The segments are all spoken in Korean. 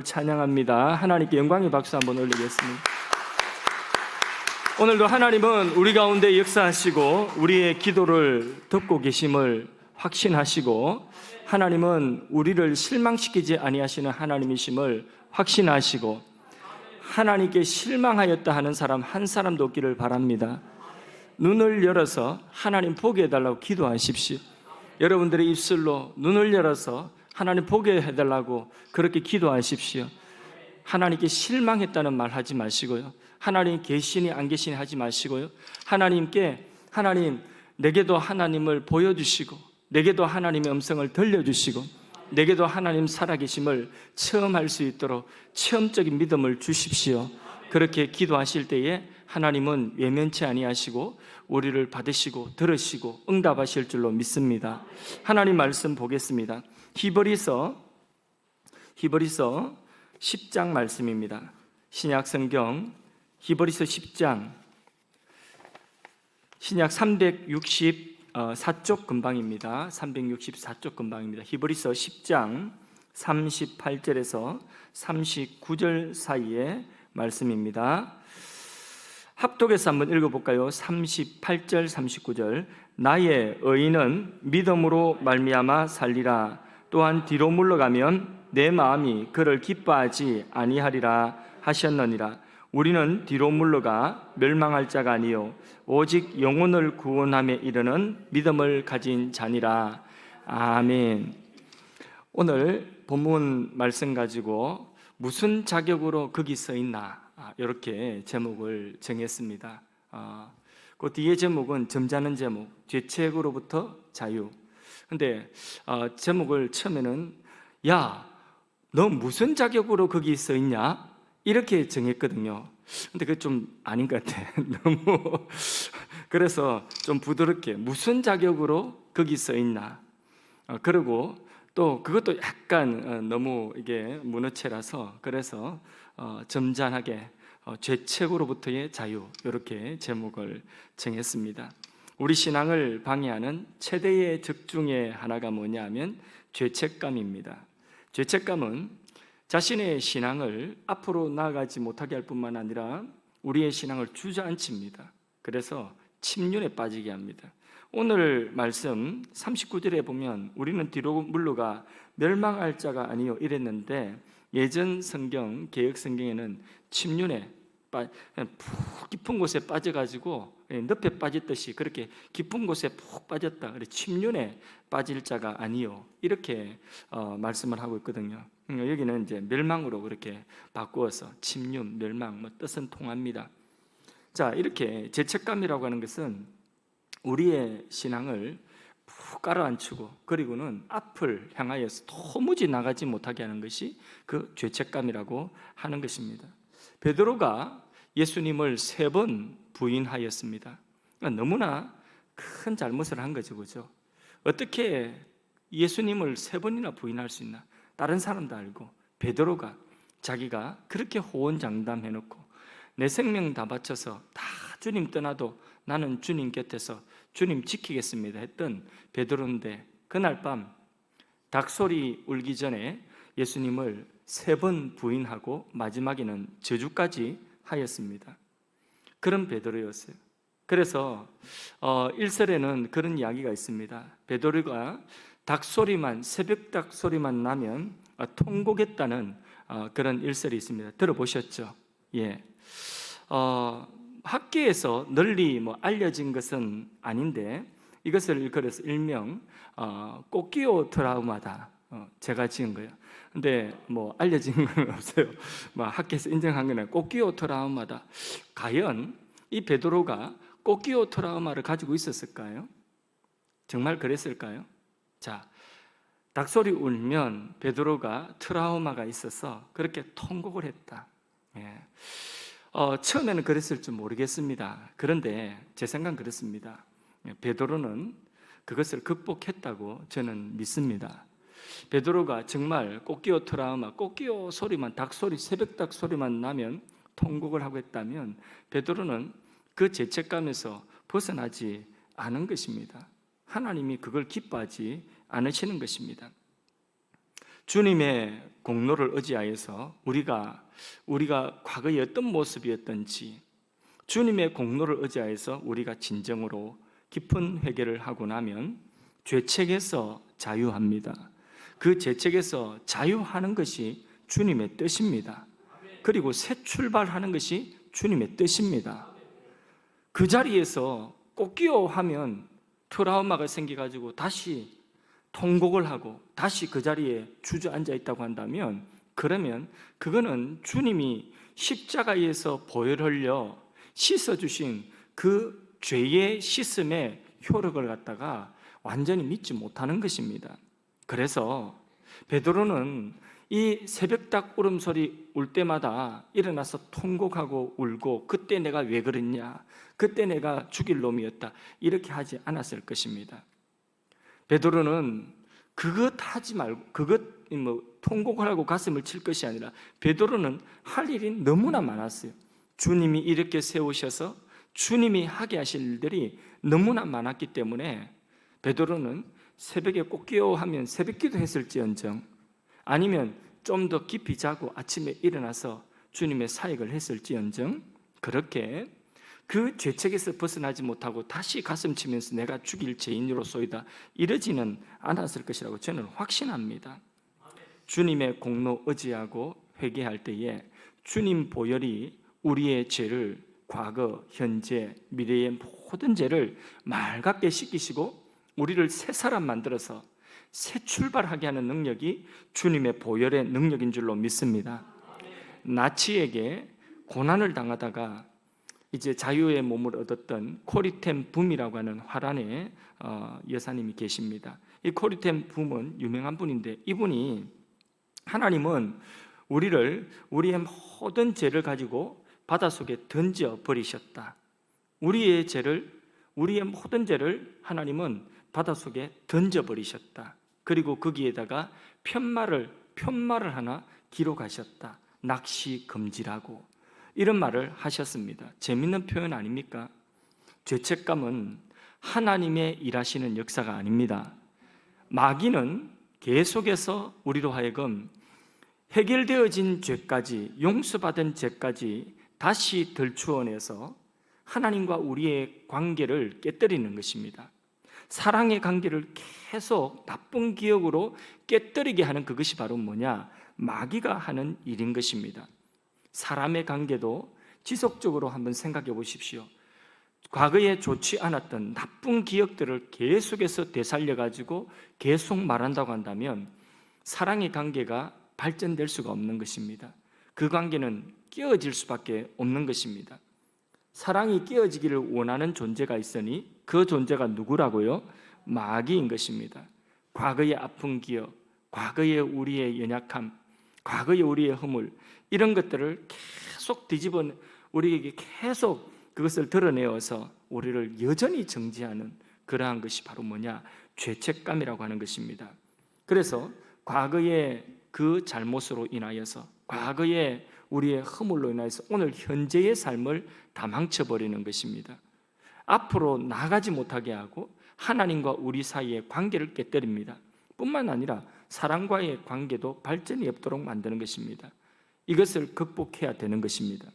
찬양합니다. 하나님께 영광의 박수 한번 올리겠습니다. 오늘도 하나님은 우리 가운데 역사하시고 우리의 기도를 듣고 계심을 확신하시고, 하나님은 우리를 실망시키지 아니하시는 하나님이심을 확신하시고, 하나님께 실망하였다 하는 사람 한 사람도 없기를 바랍니다. 눈을 열어서 하나님 보게 해달라고 기도하십시오. 여러분들의 입술로 눈을 열어서 하나님 보게 해달라고 그렇게 기도하십시오. 하나님께 실망했다는 말 하지 마시고요, 하나님 계시니 안 계시니 하지 마시고요, 하나님께 하나님 내게도 하나님을 보여주시고, 내게도 하나님의 음성을 들려주시고, 내게도 하나님 살아계심을 체험할 수 있도록 체험적인 믿음을 주십시오. 그렇게 기도하실 때에 하나님은 외면치 아니하시고 우리를 받으시고 들으시고 응답하실 줄로 믿습니다. 하나님 말씀 보겠습니다. 히브리서 10장 말씀입니다. 신약 성경 히브리서 10장, 신약 364쪽 근방입니다. 364쪽 근방입니다. 히브리서 10장 38절에서 39절 사이의 말씀입니다. 합독해서 한번 읽어볼까요? 38절 39절. 나의 의인은 믿음으로 말미암아 살리라. 또한 뒤로 물러가면 내 마음이 그를 기뻐하지 아니하리라 하셨느니라. 우리는 뒤로 물러가 멸망할 자가 아니요 오직 영혼을 구원함에 이르는 믿음을 가진 자니라. 아멘. 오늘 본문 말씀 가지고 무슨 자격으로 거기 서 있나, 이렇게 제목을 정했습니다. 그 뒤에 제목은 점잖은 제목, 죄책으로부터 자유. 근데 제목을 처음에는 야, 너 무슨 자격으로 거기 서 있냐? 이렇게 정했거든요. 근데 그게 좀 아닌 것 같아. 너무. 그래서 좀 부드럽게 무슨 자격으로 거기 서 있나? 그리고 또 그것도 약간 너무 이게 문어체라서, 그래서 점잖하게 죄책으로부터의 자유, 이렇게 제목을 정했습니다. 우리 신앙을 방해하는 최대의 적 중에 하나가 뭐냐면 죄책감입니다. 죄책감은 자신의 신앙을 앞으로 나아가지 못하게 할 뿐만 아니라 우리의 신앙을 주저앉힙니다. 그래서 침륜에 빠지게 합니다. 오늘 말씀 39절에 보면 우리는 뒤로 물러가 멸망할 자가 아니요 이랬는데, 예전 성경, 개역 성경에는 침륜에 푹 깊은 곳에 빠져가지고 늪에 빠졌듯이 그렇게 깊은 곳에 푹 빠졌다, 그래 침륜에 빠질 자가 아니요, 이렇게 말씀을 하고 있거든요. 여기는 이제 멸망으로 그렇게 바꾸어서 침륜, 멸망, 뜻은 통합니다. 자, 이렇게 죄책감이라고 하는 것은 우리의 신앙을 푹 깔아앉히고, 그리고는 앞을 향하여서 도무지 나가지 못하게 하는 것이 그 죄책감이라고 하는 것입니다. 베드로가 예수님을 3번 부인하였습니다. 그러니까 너무나 큰 잘못을 한 거죠, 그죠? 어떻게 예수님을 3번이나 부인할 수 있나? 다른 사람도 알고, 베드로가 자기가 그렇게 호언장담해놓고 내 생명 다 바쳐서 다 주님 떠나도 나는 주님 곁에서 주님 지키겠습니다 했던 베드로인데, 그날 밤 닭소리 울기 전에 예수님을 3번 부인하고 마지막에는 저주까지 하였습니다. 그런 베드로였어요. 그래서 1설에는 그런 이야기가 있습니다. 베드로가 닭소리만, 새벽 닭소리만 나면 통곡했다는 그런 1설이 있습니다. 들어보셨죠? 예. 학계에서 널리 알려진 것은 아닌데, 이것을 그래서 일명 꼬끼오 트라우마다, 제가 지은 거예요. 근데 알려진 건 없어요. 학계에서 인정한 건 아니고 꼬끼오 트라우마다. 과연 이 베드로가 꼬끼오 트라우마를 가지고 있었을까요? 정말 그랬을까요? 자, 닭소리 울면 베드로가 트라우마가 있어서 그렇게 통곡을 했다. 예. 처음에는 그랬을 줄 모르겠습니다. 그런데 제 생각은 그렇습니다. 베드로는 그것을 극복했다고 저는 믿습니다. 베드로가 정말 꼬끼오 트라우마, 꼬끼오 소리만, 닭소리, 새벽 닭소리만 나면 통곡을 하고 했다면 베드로는 그 죄책감에서 벗어나지 않은 것입니다. 하나님이 그걸 기뻐하지 않으시는 것입니다. 주님의 공로를 의지하여서 우리가 과거에 어떤 모습이었던지 주님의 공로를 의지하여서 우리가 진정으로 깊은 회개를 하고 나면 죄책에서 자유합니다. 그 죄책에서 자유하는 것이 주님의 뜻입니다. 그리고 새 출발하는 것이 주님의 뜻입니다. 그 자리에서 꺾이어하면 트라우마가 생겨가지고 다시 통곡을 하고 다시 그 자리에 주저앉아 있다고 한다면, 그러면 그거는 주님이 십자가에서 보혈 흘려 씻어주신 그 죄의 씻음의 효력을 갖다가 완전히 믿지 못하는 것입니다. 그래서 베드로는 이 새벽닭 울음소리 울 때마다 일어나서 통곡하고 울고, 그때 내가 왜 그랬냐, 그때 내가 죽일 놈이었다, 이렇게 하지 않았을 것입니다. 베드로는 그것 하지 말고 통곡을 하고 가슴을 칠 것이 아니라, 베드로는 할 일이 너무나 많았어요. 주님이 이렇게 세우셔서 주님이 하게 하실 일들이 너무나 많았기 때문에 베드로는 새벽에 꼭 깨어하면 새벽기도 했을지언정, 아니면 좀 더 깊이 자고 아침에 일어나서 주님의 사역을 했을지언정, 그렇게 그 죄책에서 벗어나지 못하고 다시 가슴 치면서 내가 죽일 죄인으로소이다 이러지는 않았을 것이라고 저는 확신합니다. 주님의 공로 의지하고 회개할 때에 주님 보혈이 우리의 죄를, 과거, 현재, 미래의 모든 죄를 맑게 씻기시고 우리를 새 사람 만들어서 새 출발하게 하는 능력이 주님의 보혈의 능력인 줄로 믿습니다. 나치에게 고난을 당하다가 이제 자유의 몸을 얻었던 코리템 붐이라고 하는 화란의 여사님이 계십니다. 이 코리템 붐은 유명한 분인데, 이분이 하나님은 우리의 모든 죄를 가지고 바닷속에 던져버리셨다. 우리의 모든 죄를 하나님은 바닷속에 던져버리셨다. 그리고 거기에다가 편말을 하나 기록하셨다. 낚시 금지라고, 이런 말을 하셨습니다. 재밌는 표현 아닙니까? 죄책감은 하나님의 일하시는 역사가 아닙니다. 마귀는 계속해서 우리로 하여금 해결되어진 죄까지, 용서받은 죄까지 다시 덜추어내서 하나님과 우리의 관계를 깨뜨리는 것입니다. 사랑의 관계를 계속 나쁜 기억으로 깨뜨리게 하는 그것이 바로 뭐냐? 마귀가 하는 일인 것입니다. 사람의 관계도 지속적으로 한번 생각해 보십시오. 과거에 좋지 않았던 나쁜 기억들을 계속해서 되살려가지고 계속 말한다고 한다면 사랑의 관계가 발전될 수가 없는 것입니다. 그 관계는 깨어질 수밖에 없는 것입니다. 사랑이 깨어지기를 원하는 존재가 있으니 그 존재가 누구라고요? 마귀인 것입니다. 과거의 아픈 기억, 과거의 우리의 연약함, 과거의 우리의 허물, 이런 것들을 계속 우리에게 계속 그것을 드러내어서 우리를 여전히 정죄하는 그러한 것이 바로 뭐냐? 죄책감이라고 하는 것입니다. 그래서 과거의 그 잘못으로 인하여서, 과거의 우리의 허물로 인하여서 오늘 현재의 삶을 다 망쳐버리는 것입니다. 앞으로 나가지 못하게 하고 하나님과 우리 사이의 관계를 깨뜨립니다. 뿐만 아니라 사랑과의 관계도 발전이 없도록 만드는 것입니다. 이것을 극복해야 되는 것입니다.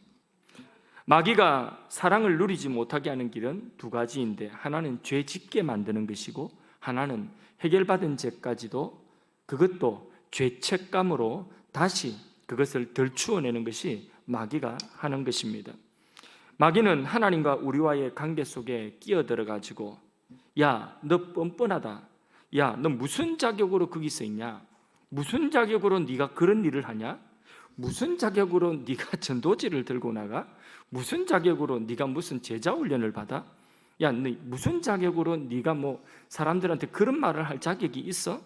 마귀가 사랑을 누리지 못하게 하는 길은 두 가지인데, 하나는 죄 짓게 만드는 것이고, 하나는 해결받은 죄까지도 그것도 죄책감으로 다시 그것을 덜추어내는 것이 마귀가 하는 것입니다. 마귀는 하나님과 우리와의 관계 속에 끼어들어가지고, 야, 너 뻔뻔하다, 야, 너 무슨 자격으로 거기서 있냐, 무슨 자격으로 네가 그런 일을 하냐, 무슨 자격으로 네가 전도지를 들고 나가, 무슨 자격으로 네가 무슨 제자 훈련을 받아, 야, 너 무슨 자격으로 네가 사람들한테 그런 말을 할 자격이 있어?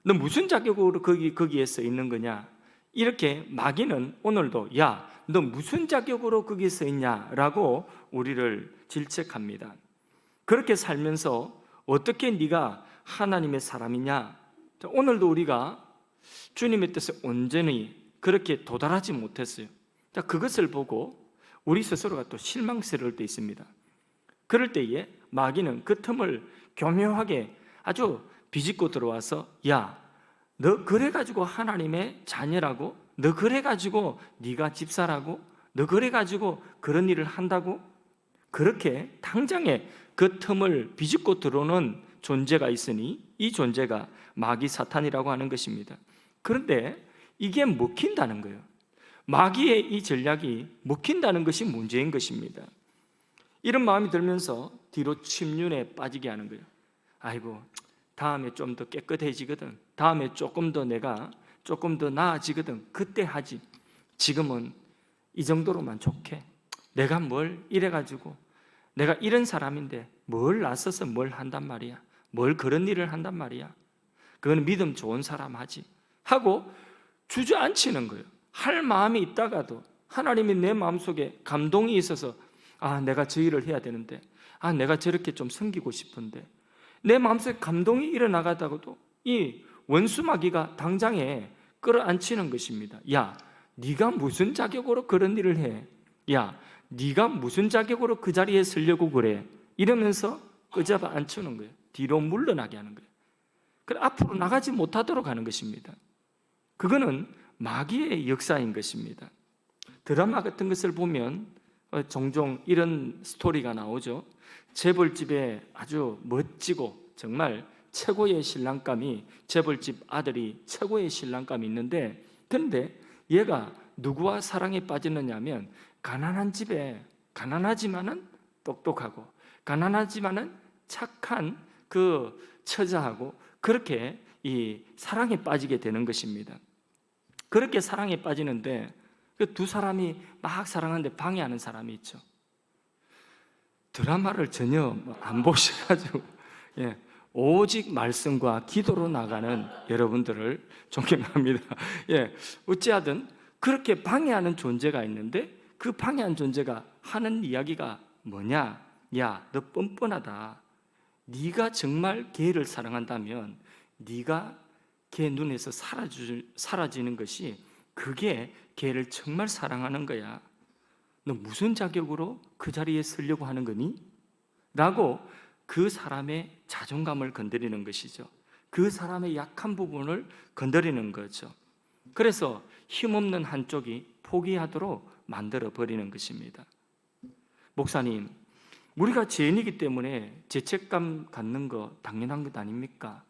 너 무슨 자격으로 거기에서 있는 거냐? 이렇게 마귀는 오늘도 야, 너 무슨 자격으로 거기서 있냐라고 우리를 질책합니다. 그렇게 살면서 어떻게 네가 하나님의 사람이냐? 오늘도 우리가 주님의 뜻에 온전히 그렇게 도달하지 못했어요. 그것을 보고 우리 스스로가 또 실망스러울 때 있습니다. 그럴 때에 마귀는 그 틈을 교묘하게 아주 비집고 들어와서, 야, 너 그래가지고 하나님의 자녀라고? 너 그래가지고 네가 집사라고? 너 그래가지고 그런 일을 한다고? 그렇게 당장에 그 틈을 비집고 들어오는 존재가 있으니 이 존재가 마귀 사탄이라고 하는 것입니다. 그런데 이게 먹힌다는 거예요. 마귀의 이 전략이 먹힌다는 것이 문제인 것입니다. 이런 마음이 들면서 뒤로 침륜에 빠지게 하는 거예요. 아이고, 다음에 좀 더 깨끗해지거든. 다음에 조금 더 내가 조금 더 나아지거든. 그때 하지. 지금은 이 정도로만 좋게. 내가 뭘 이래가지고 내가 이런 사람인데 뭘 나서서 뭘 한단 말이야. 뭘 그런 일을 한단 말이야. 그건 믿음 좋은 사람 하지 하고 주저앉히는 거예요. 할 마음이 있다가도 하나님이 내 마음속에 감동이 있어서 내가 저 일을 해야 되는데 내가 저렇게 좀 섬기고 싶은데 내 마음속에 감동이 일어나가다가도 이 원수 마귀가 당장에 끌어안치는 것입니다. 야, 네가 무슨 자격으로 그런 일을 해? 야, 네가 무슨 자격으로 그 자리에 서려고 그래? 이러면서 끄잡아 앉히는 거예요. 뒤로 물러나게 하는 거예요. 그래 앞으로 나가지 못하도록 하는 것입니다. 그거는 마귀의 역사인 것입니다. 드라마 같은 것을 보면 종종 이런 스토리가 나오죠. 재벌집에 아주 멋지고 정말 최고의 신랑감이, 재벌집 아들이 최고의 신랑감이 있는데, 그런데 얘가 누구와 사랑에 빠지느냐 하면 가난한 집에, 가난하지만은 똑똑하고 가난하지만은 착한 그 처자하고 그렇게 이 사랑에 빠지게 되는 것입니다. 그렇게 사랑에 빠지는데 그 두 사람이 막 사랑하는데 방해하는 사람이 있죠. 드라마를 전혀 안 보셔가지고 오직 말씀과 기도로 나가는 여러분들을 존경합니다. 어찌하든 그렇게 방해하는 존재가 있는데 그 방해하는 존재가 하는 이야기가 뭐냐? 야, 너 뻔뻔하다. 네가 정말 걔를 사랑한다면 네가 걔 눈에서 사라지는 것이 그게 걔를 정말 사랑하는 거야. 너 무슨 자격으로 그 자리에 서려고 하는 거니? 라고 그 사람의 자존감을 건드리는 것이죠. 그 사람의 약한 부분을 건드리는 거죠. 그래서 힘없는 한쪽이 포기하도록 만들어 버리는 것입니다. 목사님, 우리가 죄인이기 때문에 죄책감 갖는 거 당연한 것 아닙니까?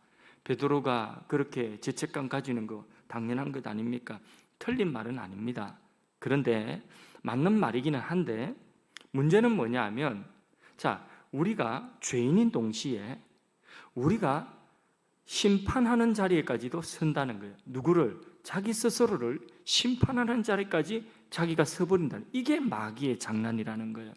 베드로가 그렇게 죄책감 가지는 거 당연한 것 아닙니까? 틀린 말은 아닙니다. 그런데 맞는 말이기는 한데 문제는 뭐냐 하면, 자, 우리가 죄인인 동시에 우리가 심판하는 자리에까지도 선다는 거예요. 누구를? 자기 스스로를 심판하는 자리까지 자기가 서버린다는, 이게 마귀의 장난이라는 거예요.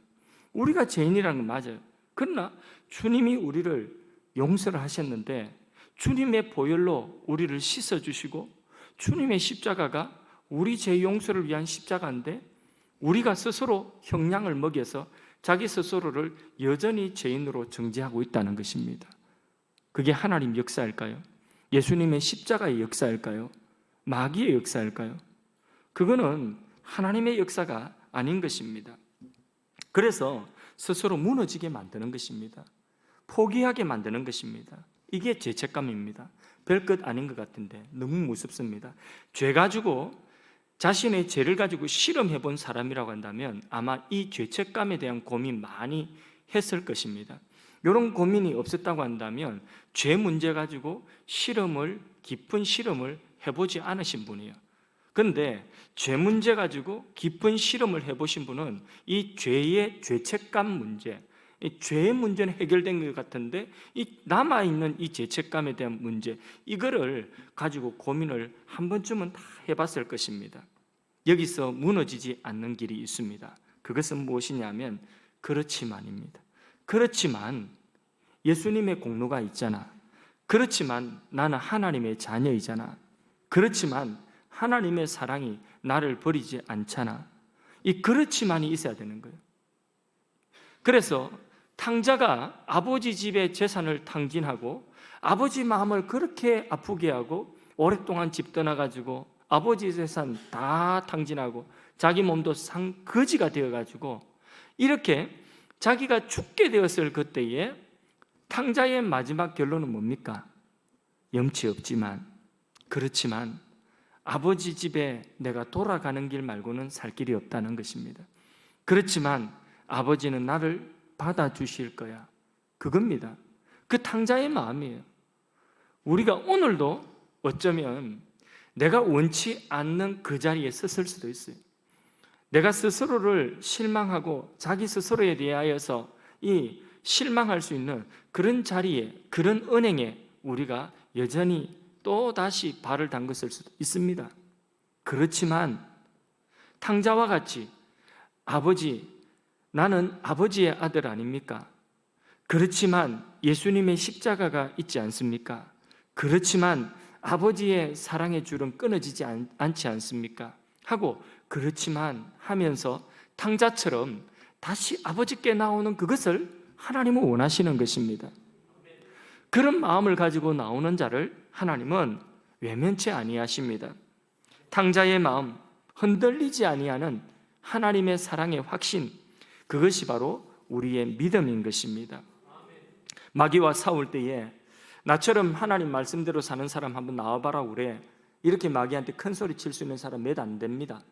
우리가 죄인이라는 건 맞아요. 그러나 주님이 우리를 용서를 하셨는데 주님의 보혈로 우리를 씻어주시고 주님의 십자가가 우리 죄 용서를 위한 십자가인데 우리가 스스로 형량을 먹여서 자기 스스로를 여전히 죄인으로 정죄하고 있다는 것입니다. 그게 하나님 역사일까요? 예수님의 십자가의 역사일까요? 마귀의 역사일까요? 그거는 하나님의 역사가 아닌 것입니다. 그래서 스스로 무너지게 만드는 것입니다. 포기하게 만드는 것입니다. 이게 죄책감입니다. 별것 아닌 것 같은데 너무 무섭습니다. 죄 가지고, 자신의 죄를 가지고 실험해 본 사람이라고 한다면 아마 이 죄책감에 대한 고민 많이 했을 것입니다. 이런 고민이 없었다고 한다면 죄 문제 가지고 깊은 실험을 해보지 않으신 분이에요. 그런데 죄 문제 가지고 깊은 실험을 해보신 분은 이 죄의 죄책감 문제, 이 죄의 문제는 해결된 것 같은데 이 남아있는 이 죄책감에 대한 문제, 이거를 가지고 고민을 한 번쯤은 다 해봤을 것입니다. 여기서 무너지지 않는 길이 있습니다. 그것은 무엇이냐면 그렇지만입니다. 그렇지만 예수님의 공로가 있잖아. 그렇지만 나는 하나님의 자녀이잖아. 그렇지만 하나님의 사랑이 나를 버리지 않잖아. 이 그렇지만이 있어야 되는 거예요. 그래서 탕자가 아버지 집의 재산을 탕진하고 아버지 마음을 그렇게 아프게 하고 오랫동안 집 떠나가지고 아버지 재산 다 탕진하고 자기 몸도 상거지가 되어가지고 이렇게 자기가 죽게 되었을 그때에 탕자의 마지막 결론은 뭡니까? 염치 없지만 그렇지만 아버지 집에 내가 돌아가는 길 말고는 살 길이 없다는 것입니다. 그렇지만 아버지는 나를 받아주실 거야. 그겁니다. 그 탕자의 마음이에요. 우리가 오늘도 어쩌면 내가 원치 않는 그 자리에 섰을 수도 있어요. 내가 스스로를 실망하고 자기 스스로에 대하여서 이 실망할 수 있는 그런 자리에, 그런 은행에 우리가 여전히 또 다시 발을 담갔을 수도 있습니다. 그렇지만 탕자와 같이 아버지, 나는 아버지의 아들 아닙니까? 그렇지만 예수님의 십자가가 있지 않습니까? 그렇지만 아버지의 사랑의 줄은 끊어지지 않지 않습니까? 하고 그렇지만 하면서 탕자처럼 다시 아버지께 나오는 그것을 하나님은 원하시는 것입니다. 그런 마음을 가지고 나오는 자를 하나님은 외면치 아니하십니다. 탕자의 마음, 흔들리지 아니하는 하나님의 사랑의 확신, 그것이 바로 우리의 믿음인 것입니다. 마귀와 싸울 때에 나처럼 하나님 말씀대로 사는 사람 한번 나와봐라 그래. 이렇게 마귀한테 큰 소리 칠 수 있는 사람 몇 안 됩니다.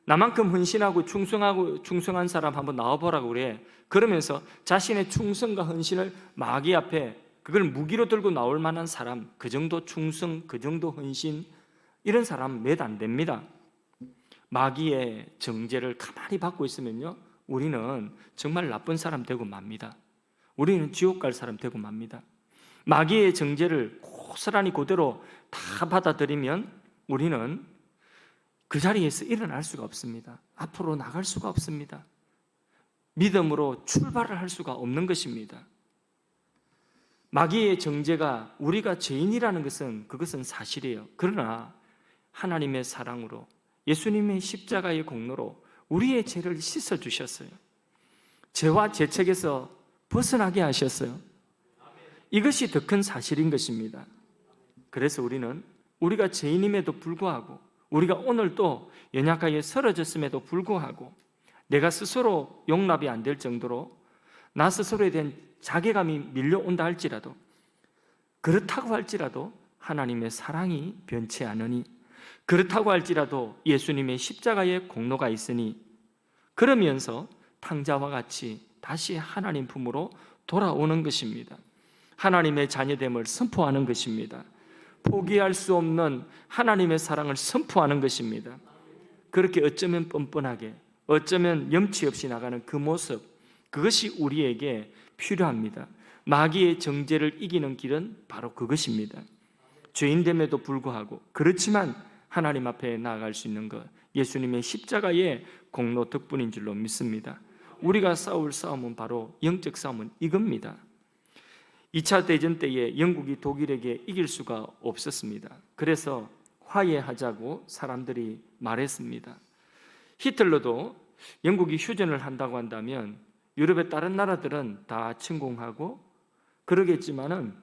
나만큼 헌신하고 충성한 사람 한번 나와보라고 그래. 그러면서 자신의 충성과 헌신을 마귀 앞에 그걸 무기로 들고 나올 만한 사람, 그 정도 충성, 그 정도 헌신, 이런 사람 몇 안 됩니다. 마귀의 정죄를 가만히 받고 있으면요, 우리는 정말 나쁜 사람 되고 맙니다. 우리는 지옥 갈 사람 되고 맙니다. 마귀의 정죄를 고스란히 그대로 다 받아들이면 우리는 그 자리에서 일어날 수가 없습니다. 앞으로 나갈 수가 없습니다. 믿음으로 출발을 할 수가 없는 것입니다. 마귀의 정죄가 우리가 죄인이라는 그것은 사실이에요. 그러나 하나님의 사랑으로 예수님의 십자가의 공로로 우리의 죄를 씻어주셨어요. 죄와 죄책에서 벗어나게 하셨어요. 이것이 더 큰 사실인 것입니다. 그래서 우리가 죄인임에도 불구하고, 우리가 오늘 또 연약하게 쓰러졌음에도 불구하고, 내가 스스로 용납이 안 될 정도로 나 스스로에 대한 자괴감이 밀려온다 할지라도, 그렇다고 할지라도 하나님의 사랑이 변치 않으니, 그렇다고 할지라도 예수님의 십자가의 공로가 있으니, 그러면서 탕자와 같이 다시 하나님 품으로 돌아오는 것입니다. 하나님의 자녀됨을 선포하는 것입니다. 포기할 수 없는 하나님의 사랑을 선포하는 것입니다. 그렇게 어쩌면 뻔뻔하게, 어쩌면 염치 없이 나가는 그 모습, 그것이 우리에게 필요합니다. 마귀의 정죄를 이기는 길은 바로 그것입니다. 죄인됨에도 불구하고, 그렇지만 하나님 앞에 나아갈 수 있는 것, 예수님의 십자가의 공로 덕분인 줄로 믿습니다. 우리가 싸울 싸움은 바로 영적 싸움은 이겁니다. 2차 대전 때에 영국이 독일에게 이길 수가 없었습니다. 그래서 화해하자고 사람들이 말했습니다. 히틀러도 영국이 휴전을 한다고 한다면 유럽의 다른 나라들은 다 침공하고 그러겠지만은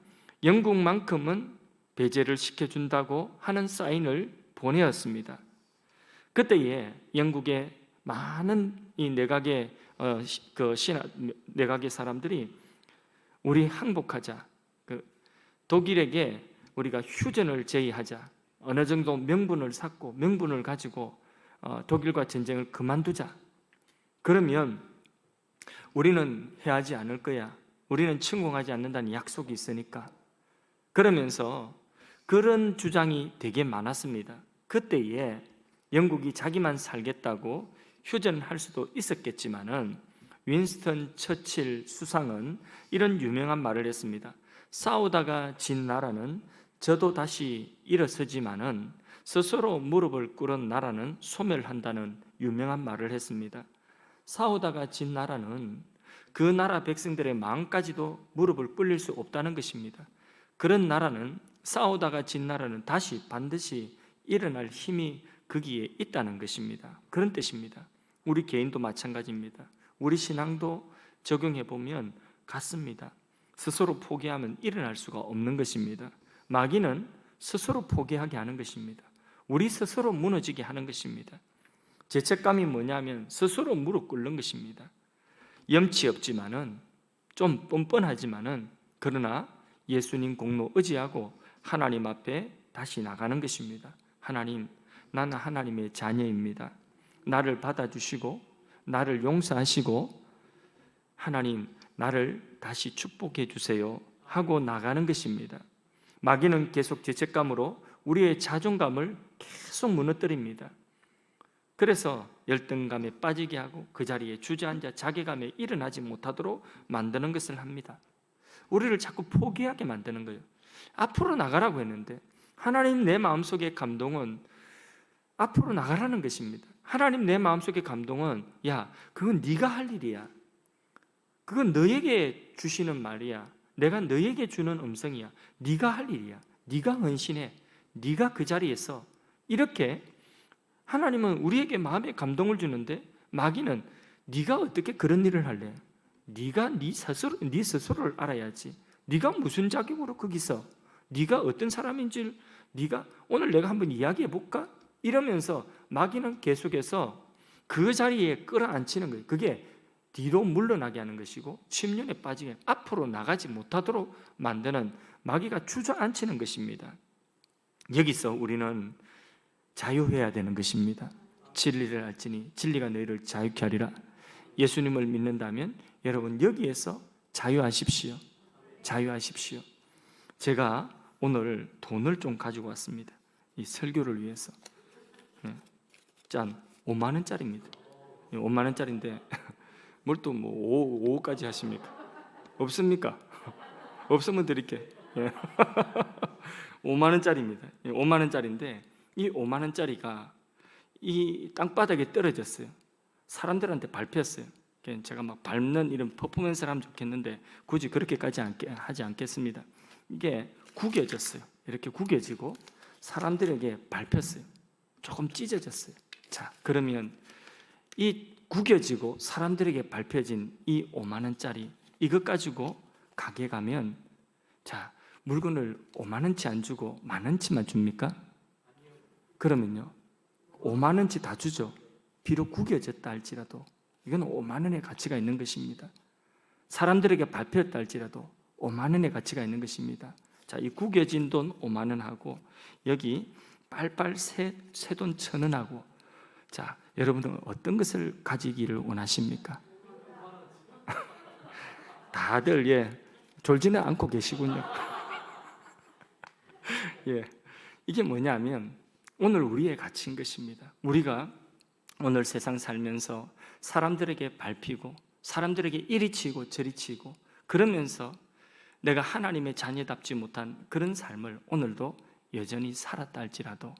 영국만큼은 배제를 시켜준다고 하는 사인을 보내었습니다. 그때에 영국의 많은 이 내각의 내각의 사람들이 우리 항복하자, 독일에게 우리가 휴전을 제의하자, 어느 정도 명분을 쌓고 명분을 가지고 독일과 전쟁을 그만두자. 그러면 우리는 해하지 않을 거야. 우리는 침공하지 않는다는 약속이 있으니까. 그러면서 그런 주장이 되게 많았습니다. 그때에 영국이 자기만 살겠다고 휴전할 수도 있었겠지만은 윈스턴 처칠 수상은 이런 유명한 말을 했습니다. 싸우다가 진 나라는 저도 다시 일어서지만은 스스로 무릎을 꿇은 나라는 소멸한다는 유명한 말을 했습니다. 싸우다가 진 나라는 그 나라 백성들의 마음까지도 무릎을 꿇릴 수 없다는 것입니다. 그런 나라는, 싸우다가 진 나라는 다시 반드시 일어날 힘이 거기에 있다는 것입니다. 그런 뜻입니다. 우리 개인도 마찬가지입니다. 우리 신앙도 적용해 보면 같습니다. 스스로 포기하면 일어날 수가 없는 것입니다. 마귀는 스스로 포기하게 하는 것입니다. 우리 스스로 무너지게 하는 것입니다. 죄책감이 뭐냐면 스스로 무릎 꿇는 것입니다. 염치 없지만은, 좀 뻔뻔하지만은, 그러나 예수님 공로 의지하고 하나님 앞에 다시 나가는 것입니다. 하나님, 나는 하나님의 자녀입니다. 나를 받아주시고 나를 용서하시고 하나님, 나를 다시 축복해 주세요 하고 나가는 것입니다. 마귀는 계속 죄책감으로 우리의 자존감을 계속 무너뜨립니다. 그래서 열등감에 빠지게 하고 그 자리에 주저앉아 자괴감에 일어나지 못하도록 만드는 것을 합니다. 우리를 자꾸 포기하게 만드는 거예요. 앞으로 나가라고 했는데 하나님 내 마음속의 감동은 앞으로 나가라는 것입니다. 하나님 내 마음속의 감동은 야, 그건 네가 할 일이야. 그건 너에게 주시는 말이야. 내가 너에게 주는 음성이야. 네가 할 일이야. 네가 헌신해. 네가 그 자리에서 이렇게 하나님은 우리에게 마음의 감동을 주는데 마귀는 네가 어떻게 그런 일을 할래? 네가 네 스스로를 알아야지. 네가 무슨 자격으로 거기서 네가 어떤 사람인지 네가 오늘 내가 한번 이야기해 볼까? 이러면서 마귀는 계속해서 그 자리에 끌어안치는 거예요. 그게 뒤로 물러나게 하는 것이고 침륜에 빠지게 앞으로 나가지 못하도록 만드는 마귀가 주저앉히는 것입니다. 여기서 우리는 자유해야 되는 것입니다. 진리를 알지니 진리가 너희를 자유케 하리라. 예수님을 믿는다면 여러분 여기에서 자유하십시오. 자유하십시오. 제가 오늘 돈을 좀 가지고 왔습니다. 이 설교를 위해서. 짠, 5만 원짜리입니다. 5만 원짜리인데 뭘 또 뭐 5까지 하십니까? 없습니까? 없으면 드릴게. 5만 원짜리입니다. 5만 원짜리인데 이 5만 원짜리가 이 땅바닥에 떨어졌어요. 사람들한테 밟혔어요. 제가 막 밟는 이런 퍼포먼스를 하면 좋겠는데 굳이 그렇게까지 하지 않겠습니다. 이게 구겨졌어요. 이렇게 구겨지고 사람들에게 밟혔어요. 조금 찢어졌어요. 자, 그러면 이 구겨지고 사람들에게 밟혀진 이 5만 원짜리 이것 가지고 가게 가면 자, 물건을 5만 원치 안 주고 만 원치만 줍니까? 그러면요 5만 원치 다 주죠. 비록 구겨졌다 할지라도 이건 5만 원의 가치가 있는 것입니다. 사람들에게 밟혔다 할지라도 5만 원의 가치가 있는 것입니다. 자, 이 구겨진 돈 5만 원하고 여기 빨빨 새 돈 1,000원하고 자, 여러분들은 어떤 것을 가지기를 원하십니까? 다들 졸지는 않고 계시군요. 이게 뭐냐면 오늘 우리의 가치인 것입니다. 우리가 오늘 세상 살면서 사람들에게 밟히고 사람들에게 이리 치고 저리 치고 그러면서 내가 하나님의 자녀답지 못한 그런 삶을 오늘도 여전히 살았다 할지라도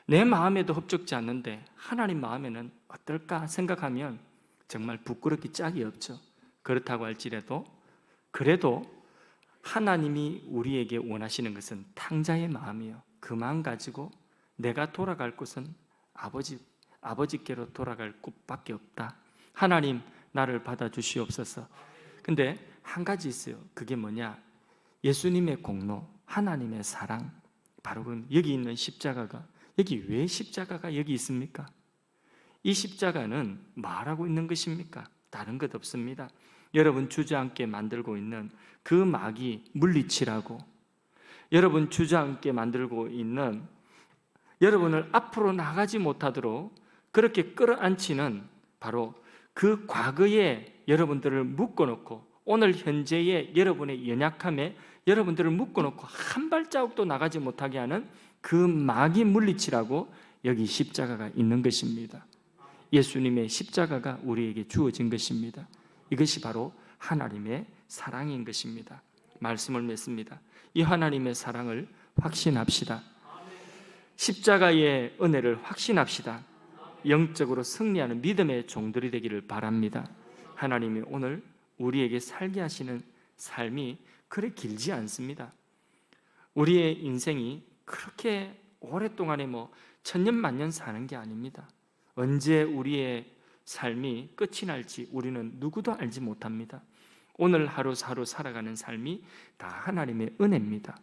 내 마음에도 흡족지 않는데 하나님 마음에는 어떨까 생각하면 정말 부끄럽기 짝이 없죠. 그렇다고 할지라도 그래도 하나님이 우리에게 원하시는 것은 탕자의 마음이에요. 그 마음 가지고 내가 돌아갈 곳은 아버지께로 돌아갈 곳밖에 없다. 하나님 나를 받아주시옵소서. 근데 한 가지 있어요. 그게 뭐냐? 예수님의 공로, 하나님의 사랑. 바로 여기 있는 십자가가 여기 왜 십자가가 여기 있습니까? 이 십자가는 말하고 있는 것입니까? 다른 것 없습니다. 여러분 주저앉게 만들고 있는 그 마귀 물리치라고 여러분 주저앉게 만들고 있는 여러분을 앞으로 나가지 못하도록 그렇게 끌어안치는 바로 그 과거에 여러분들을 묶어놓고 오늘 현재의 여러분의 연약함에 여러분들을 묶어놓고 한 발자국도 나가지 못하게 하는 그 마귀 물리치라고 여기 십자가가 있는 것입니다. 예수님의 십자가가 우리에게 주어진 것입니다. 이것이 바로 하나님의 사랑인 것입니다. 말씀을 맺습니다. 이 하나님의 사랑을 확신합시다. 십자가의 은혜를 확신합시다. 영적으로 승리하는 믿음의 종들이 되기를 바랍니다. 하나님이 오늘 우리에게 살게 하시는 삶이 그리 길지 않습니다. 우리의 인생이 그렇게 오랫동안에 천년만년 사는 게 아닙니다. 언제 우리의 삶이 끝이 날지 우리는 누구도 알지 못합니다. 오늘 하루하루 살아가는 삶이 다 하나님의 은혜입니다.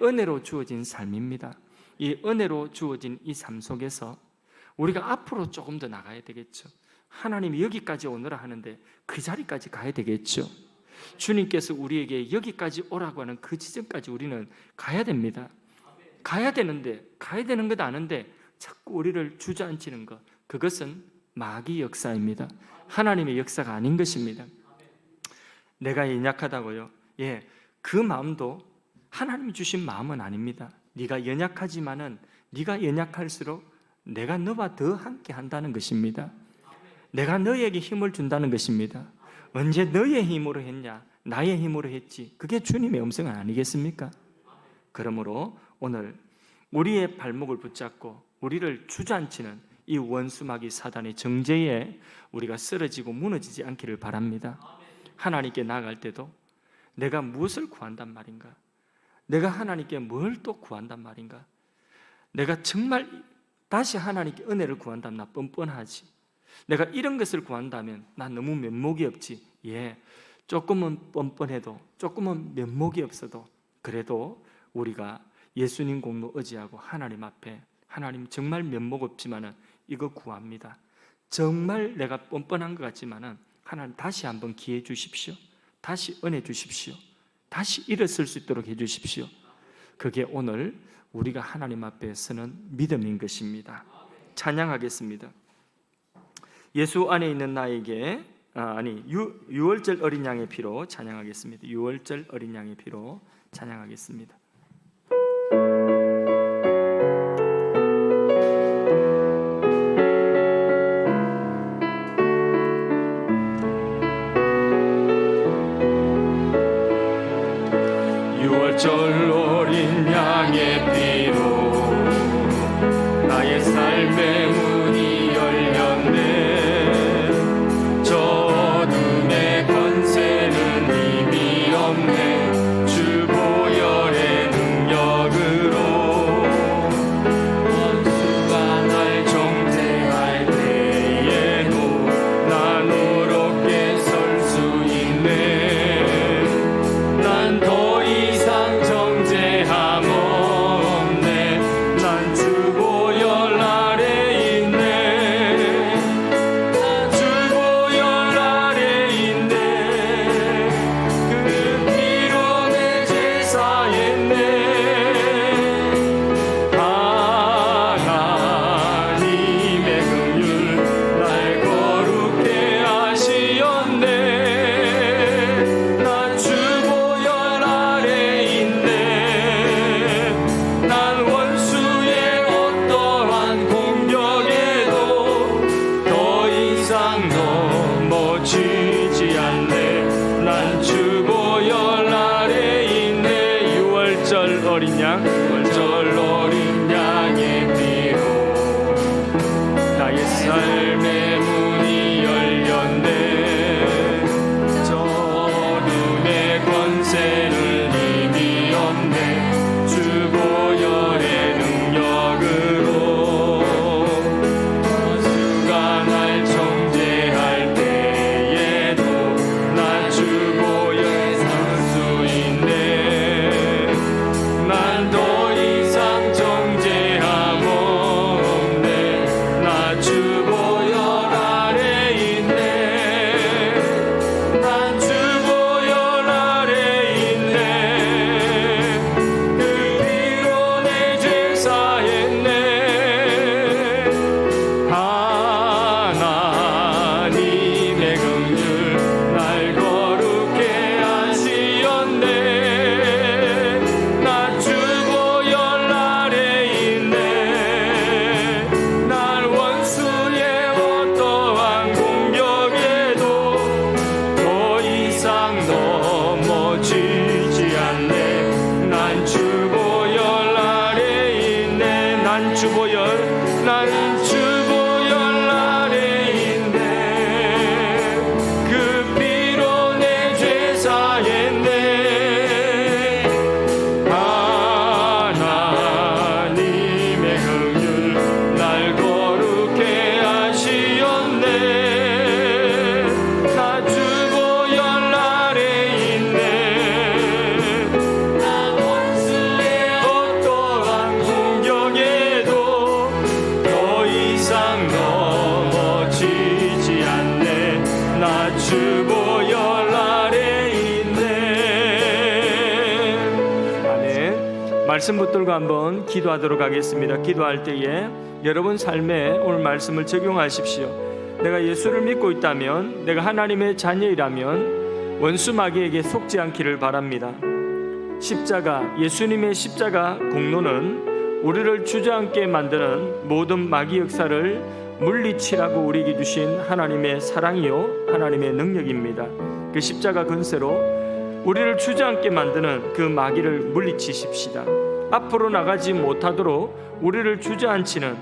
은혜로 주어진 삶입니다. 이 은혜로 주어진 이 삶 속에서 우리가 앞으로 조금 더 나가야 되겠죠. 하나님이 여기까지 오너라 하는데 그 자리까지 가야 되겠죠. 주님께서 우리에게 여기까지 오라고 하는 그 지점까지 우리는 가야 됩니다. 가야 되는 것 아는데 자꾸 우리를 주저앉히는 것, 그것은 마귀 역사입니다. 하나님의 역사가 아닌 것입니다. 내가 연약하다고요? 예, 그 마음도 하나님이 주신 마음은 아닙니다. 네가 연약하지만은 네가 연약할수록 내가 너와 더 함께 한다는 것입니다. 내가 너에게 힘을 준다는 것입니다. 언제 너의 힘으로 했냐? 나의 힘으로 했지. 그게 주님의 음성은 아니겠습니까? 그러므로 오늘 우리의 발목을 붙잡고 우리를 주저앉히는 이 원수마귀 사단의 정죄에 우리가 쓰러지고 무너지지 않기를 바랍니다. 하나님께 나아갈 때도 내가 무엇을 구한단 말인가? 내가 하나님께 뭘 또 구한단 말인가? 내가 정말 다시 하나님께 은혜를 구한다면 나 뻔뻔하지. 내가 이런 것을 구한다면 나 너무 면목이 없지. 예, 조금은 뻔뻔해도, 조금은 면목이 없어도 그래도 우리가 예수님 공로 의지하고 하나님 앞에, 하나님 정말 면목 없지만은 이거 구합니다. 정말 내가 뻔뻔한 것 같지만은 하나님 다시 한번 기회 주십시오. 다시 은혜 주십시오. 다시 일어설 수 있도록 해 주십시오. 그게 오늘 우리가 하나님 앞에 서는 믿음인 것입니다. 찬양하겠습니다. 예수 안에 있는 나에게 유월절 어린 양의 피로 찬양하겠습니다. 유월절 어린 양의 피로 찬양하겠습니다. 유월절 어린 양의 피로 나의 삶의 문이 열렸네. 저 어둠의 권세는 힘이 없네. 주 보혈의 능력으로 원수가 날 정죄할 때에도 난 의롭게 설 수 있네. 난 더 이상 정죄함 없네. 난 주 보혈 아래 있네. 난 주 보혈 아래 있네. 그 피로 내 죄 사했네. 하나님의 긍휼 날 거룩해 하시었네. 난 주 보혈 아래 있네. 난 원수의 어떠한 공격에도 더 이상 넘어지지 않네. 난 주 보혈 아래 있네. 유월절 어린 양, 유월절 어린 양의 피로 나의 삶의 문이 열렸네. 저 어둠의 권세는 힘이 없네. 주 보혈의 능력으로 원수가 날 정죄할 때에도 난 주 보혈 설 수 있네. 난 더 이상 정죄함 없네. 나 주 보혈 말씀 붙들고 한번 기도하도록 하겠습니다. 기도할 때에 여러분 삶에 오늘 말씀을 적용하십시오. 내가 예수를 믿고 있다면, 내가 하나님의 자녀이라면 원수 마귀에게 속지 않기를 바랍니다. 십자가, 예수님의 십자가 공로는 우리를 주저앉게 만드는 모든 마귀 역사를 물리치라고 우리에게 주신 하나님의 사랑이요 하나님의 능력입니다. 그 십자가 근세로 우리를 주저앉게 만드는 그 마귀를 물리치십시다. 앞으로 나가지 못하도록 우리를 주저앉히는,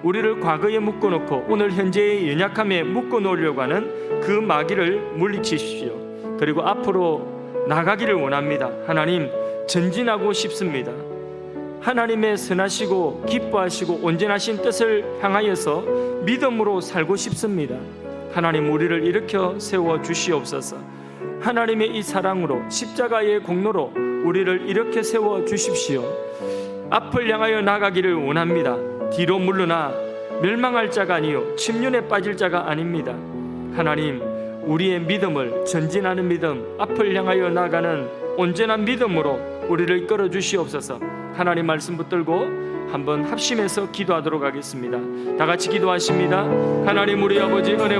우리를 과거에 묶어놓고 오늘 현재의 연약함에 묶어놓으려고 하는 그 마귀를 물리치십시오. 그리고 앞으로 나가기를 원합니다. 하나님, 전진하고 싶습니다. 하나님의 선하시고 기뻐하시고 온전하신 뜻을 향하여서 믿음으로 살고 싶습니다. 하나님, 우리를 일으켜 세워 주시옵소서. 하나님의 이 사랑으로, 십자가의 공로로 우리를 일으켜 세워 주십시오. 앞을 향하여 나가기를 원합니다. 뒤로 물러나 멸망할 자가 아니요 침륜에 빠질 자가 아닙니다. 하나님, 우리의 믿음을, 전진하는 믿음, 앞을 향하여 나가는 온전한 믿음으로 우리를 이끌어 주시옵소서. 하나님 말씀 붙들고 한번 합심해서 기도하도록 하겠습니다. 다 같이 기도하십니다. 하나님, 우리 아버지 은혜